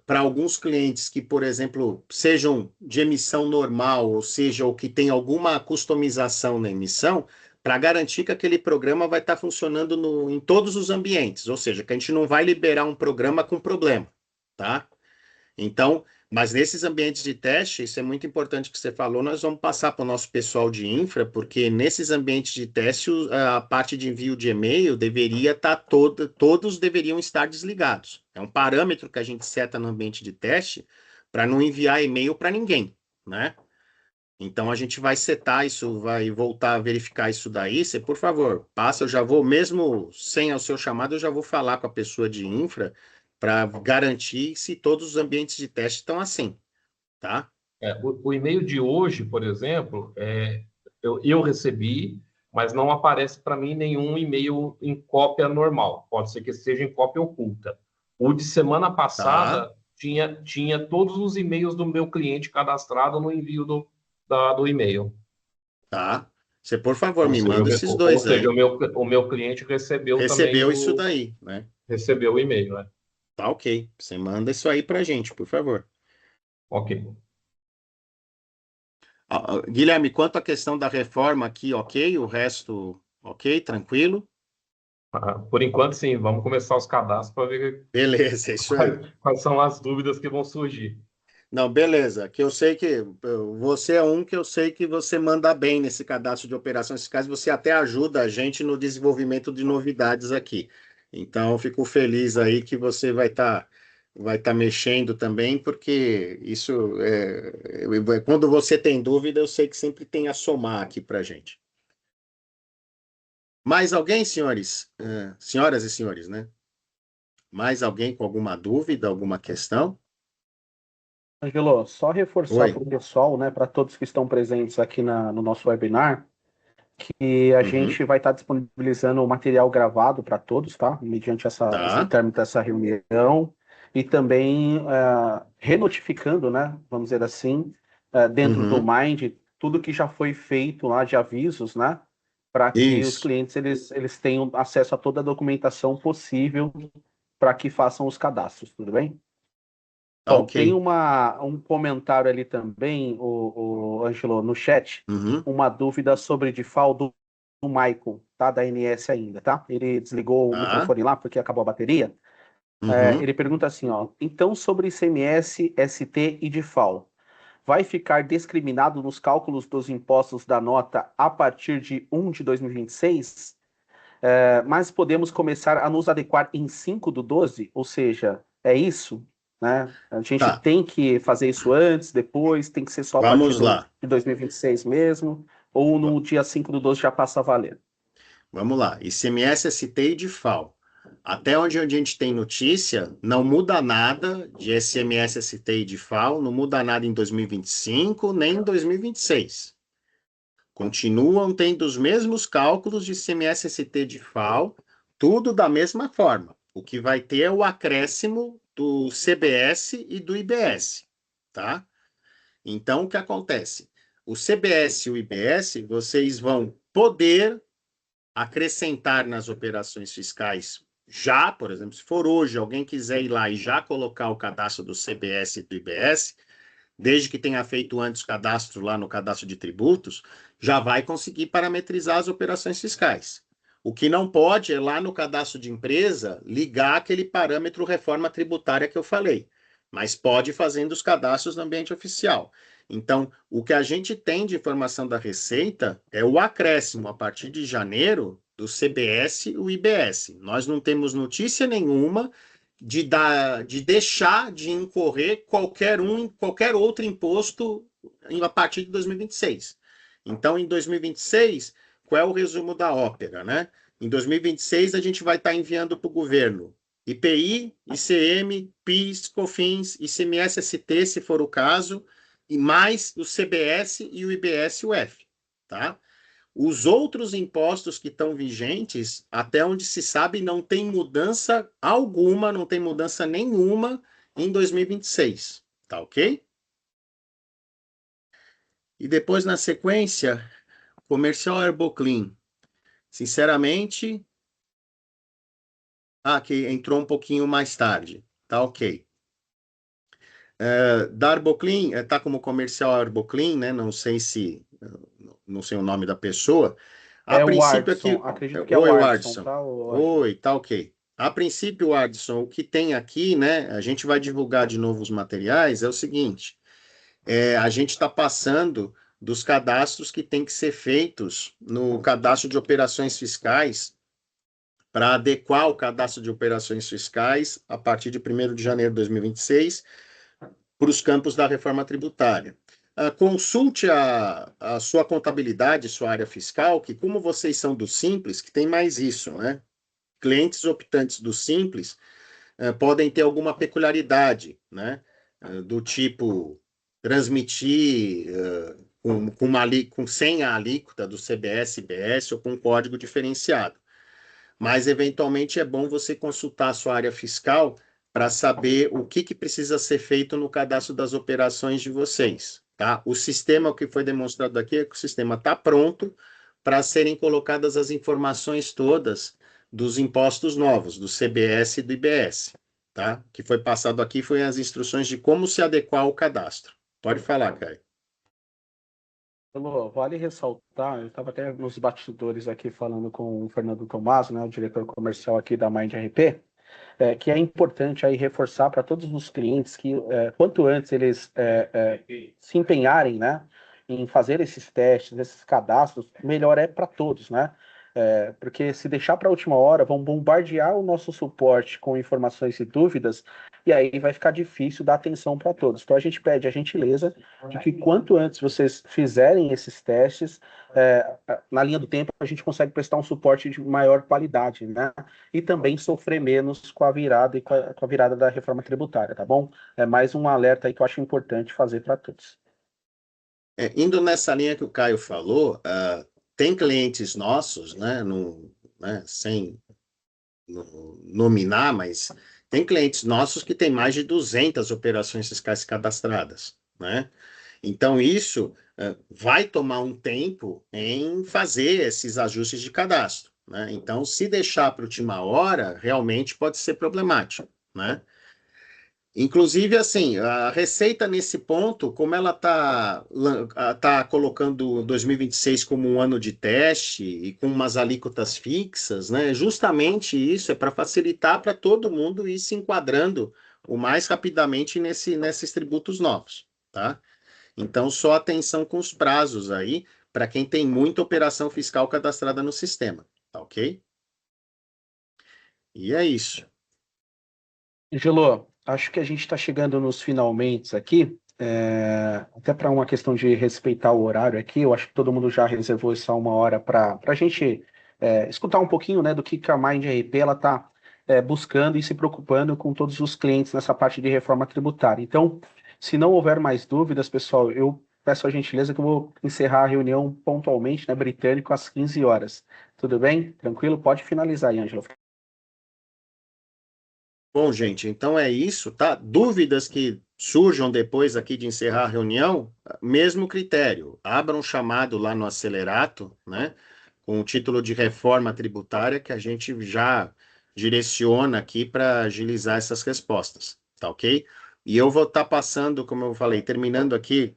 para alguns clientes que, por exemplo, sejam de emissão normal, ou seja, ou que tem alguma customização na emissão, para garantir que aquele programa vai estar funcionando em todos os ambientes, ou seja, que a gente não vai liberar um programa com problema, tá? Então, mas nesses ambientes de teste, isso é muito importante que você falou, nós vamos passar para o nosso pessoal de infra, porque nesses ambientes de teste, a parte de envio de e-mail deveria estar todos deveriam estar desligados. É um parâmetro que a gente seta no ambiente de teste para não enviar e-mail para ninguém, né? Então a gente vai setar isso, vai voltar a verificar isso daí. Você, por favor, passa, eu já vou, mesmo sem o seu chamado, eu já vou falar com a pessoa de infra para garantir se todos os ambientes de teste estão assim, tá? O e-mail de hoje, por exemplo, eu recebi, mas não aparece para mim nenhum e-mail em cópia normal. Pode ser que seja em cópia oculta. O de semana passada tinha todos os e-mails do meu cliente cadastrado no envio do e-mail. Tá. Você, por favor, me Ou seja, manda esses dois ou seja, aí. o meu cliente recebeu Recebeu também isso daí, né? recebeu o e-mail, né? Tá ok. Você manda isso aí pra gente, por favor. Ok. Guilherme, quanto à questão da reforma aqui, ok? O resto, ok? Tranquilo? Por enquanto, sim. Vamos começar os cadastros para ver Beleza, é isso aí. quais são as dúvidas que vão surgir. Não, beleza. Que eu sei que você é um que eu sei que você manda bem nesse cadastro de operações fiscais, você até ajuda a gente no desenvolvimento de novidades aqui. Então, eu fico feliz aí que você vai tá mexendo também, porque isso quando você tem dúvida, eu sei que sempre tem a somar aqui para gente. Mais alguém, senhores? Senhoras e senhores, né? Mais alguém com alguma dúvida, alguma questão? Angelo, só reforçar Oi. para o pessoal, né, para todos que estão presentes aqui no nosso webinar, que a gente vai estar disponibilizando o material gravado para todos, tá? Mediante esse término dessa reunião, e também renotificando, né, vamos dizer assim, dentro do Mind, tudo que já foi feito lá de avisos, né, para que os clientes eles tenham acesso a toda a documentação possível para que façam os cadastros, tudo bem? Bom, Ok. tem um comentário ali também, o Ângelo, no chat, uma dúvida sobre default do Michael, tá? Da ANS ainda, tá? Ele desligou o microfone lá porque acabou a bateria. Ele pergunta assim, ó, então sobre ICMS, ST e default, vai ficar discriminado nos cálculos dos impostos da nota a partir de 1 de 2026? Mas podemos começar a nos adequar em 5/12? Ou seja, é isso? Né? A gente tem que fazer isso antes, depois, tem que ser só a partir de 2026 mesmo, ou no dia 5/12 já passa a valer? Vamos lá. ICMS, ST e DIFAL. Até onde a gente tem notícia, não muda nada de ICMS, ST e DIFAL, não muda nada em 2025, nem em 2026. Continuam tendo os mesmos cálculos de ICMS, ST e DIFAL, tudo da mesma forma. O que vai ter é o acréscimo do CBS e do IBS, tá? Então, o que acontece? O CBS e o IBS, vocês vão poder acrescentar nas operações fiscais já, por exemplo, se for hoje, alguém quiser ir lá e já colocar o cadastro do CBS e do IBS, desde que tenha feito antes o cadastro lá no cadastro de tributos, já vai conseguir parametrizar as operações fiscais. O que não pode é lá no cadastro de empresa ligar aquele parâmetro reforma tributária que eu falei, mas pode fazendo os cadastros no ambiente oficial. Então, o que a gente tem de informação da Receita é o acréscimo a partir de janeiro do CBS e o IBS. Nós não temos notícia nenhuma de deixar de incorrer qualquer outro imposto a partir de 2026. Então, em 2026, qual é o resumo da ópera, né? Em 2026, a gente vai estar enviando para o governo IPI, ICM, PIS, COFINS, ICMS, ST, se for o caso, e mais o CBS e o IBS-UF, tá? Os outros impostos que estão vigentes, até onde se sabe, não tem mudança alguma, não tem mudança nenhuma em 2026, tá ok? E depois, na sequência, comercial Herboclean. Sinceramente, que entrou um pouquinho mais tarde, tá ok. Da Arboclean, está como comercial Arboclean, né? Não sei o nome da pessoa. A É o princípio aqui, Ardson, acredito que é o oi, Ardson, Wardson. tá? Oi, tá ok. A princípio, Wardson, o que tem aqui, né? A gente vai divulgar de novo os materiais, é o seguinte: a gente está passando dos cadastros que tem que ser feitos no cadastro de operações fiscais para adequar o cadastro de operações fiscais a partir de 1º de janeiro de 2026 para os campos da reforma tributária. Consulte a sua contabilidade, sua área fiscal, que como vocês são do Simples, que tem mais isso, né? Clientes optantes do Simples podem ter alguma peculiaridade, né? Do tipo transmitir sem a alíquota do CBS, IBS ou com código diferenciado. Mas, eventualmente, é bom você consultar a sua área fiscal para saber o que precisa ser feito no cadastro das operações de vocês, tá? O sistema, o que foi demonstrado aqui, é que o sistema está pronto para serem colocadas as informações todas dos impostos novos, do CBS e do IBS, tá? O que foi passado aqui foi as instruções de como se adequar ao cadastro. Pode falar, Caio. Vale ressaltar, eu estava até nos bastidores aqui falando com o Fernando Tomaso, né, o diretor comercial aqui da Mind RP, que é importante aí reforçar para todos os clientes que quanto antes eles se empenharem, né, em fazer esses testes, esses cadastros, melhor é para todos, né? Porque se deixar para a última hora, vão bombardear o nosso suporte com informações e dúvidas, e aí vai ficar difícil dar atenção para todos. Então a gente pede a gentileza de que quanto antes vocês fizerem esses testes, na linha do tempo a gente consegue prestar um suporte de maior qualidade, né? E também sofrer menos com a virada e com a virada da reforma tributária, tá bom? É mais um alerta aí que eu acho importante fazer para todos. Indo nessa linha que o Caio falou, tem clientes nossos, né, sem nominar, mas tem clientes nossos que têm mais de 200 operações fiscais cadastradas, né? Então, isso vai tomar um tempo em fazer esses ajustes de cadastro, né? Então, se deixar para a última hora, realmente pode ser problemático, né? Inclusive, assim, a Receita nesse ponto, como ela tá colocando 2026 como um ano de teste e com umas alíquotas fixas, né? Justamente isso é para facilitar para todo mundo ir se enquadrando o mais rapidamente nesses tributos novos, tá? Então, só atenção com os prazos aí, para quem tem muita operação fiscal cadastrada no sistema, tá ok? E é isso. Angelo, acho que a gente está chegando nos finalmente aqui. Até para uma questão de respeitar o horário aqui, eu acho que todo mundo já reservou essa uma hora para a gente escutar um pouquinho, né, do que a Mind RP ela está buscando e se preocupando com todos os clientes nessa parte de reforma tributária. Então, se não houver mais dúvidas, pessoal, eu peço a gentileza que eu vou encerrar a reunião pontualmente, né, britânico, às 15 horas. Tudo bem? Tranquilo? Pode finalizar aí, Ângelo. Bom, gente, então é isso, tá? Dúvidas que surjam depois aqui de encerrar a reunião, mesmo critério. Abra um chamado lá no Acelerato, né? Com o título de reforma tributária, que a gente já direciona aqui para agilizar essas respostas, tá ok? E eu vou estar passando, como eu falei, terminando aqui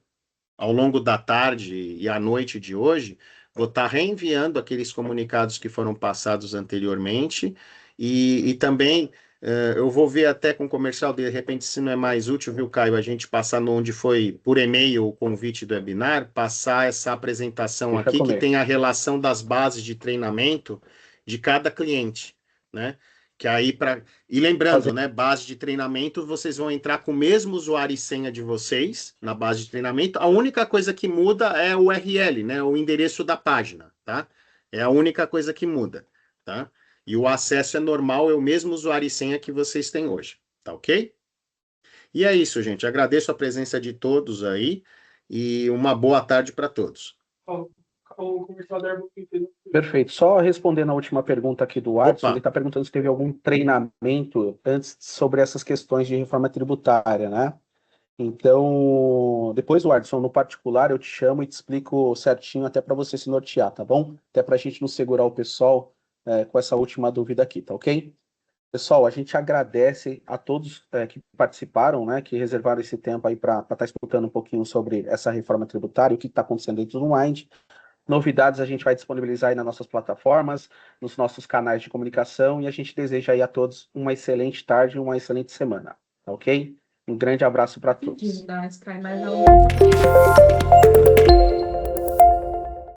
ao longo da tarde e à noite de hoje, vou estar reenviando aqueles comunicados que foram passados anteriormente e também eu vou ver até com o comercial, de repente, se não é mais útil, viu, Caio, a gente passar onde foi por e-mail o convite do webinar, passar essa apresentação Deixa aqui, que comigo. tem a relação das bases de treinamento de cada cliente, né? Que aí para e lembrando, né, base de treinamento, vocês vão entrar com o mesmo usuário e senha de vocês na base de treinamento. A única coisa que muda é o URL, né, o endereço da página, tá? É a única coisa que muda, tá? E o acesso é normal, é o mesmo usuário e senha que vocês têm hoje, tá ok? E é isso, gente. Agradeço a presença de todos aí e uma boa tarde para todos. Perfeito. Só respondendo a última pergunta aqui do Watson, Opa. ele está perguntando se teve algum treinamento antes sobre essas questões de reforma tributária, né? Então, depois, Watson, no particular, eu te chamo e te explico certinho até para você se nortear, tá bom? Até para a gente não segurar o pessoal com essa última dúvida aqui, tá ok? Pessoal, a gente agradece a todos que participaram, né, que reservaram esse tempo aí para estar escutando um pouquinho sobre essa reforma tributária, o que está acontecendo dentro do Mind. Novidades a gente vai disponibilizar aí nas nossas plataformas, nos nossos canais de comunicação, e a gente deseja aí a todos uma excelente tarde e uma excelente semana, tá ok? Um grande abraço para todos.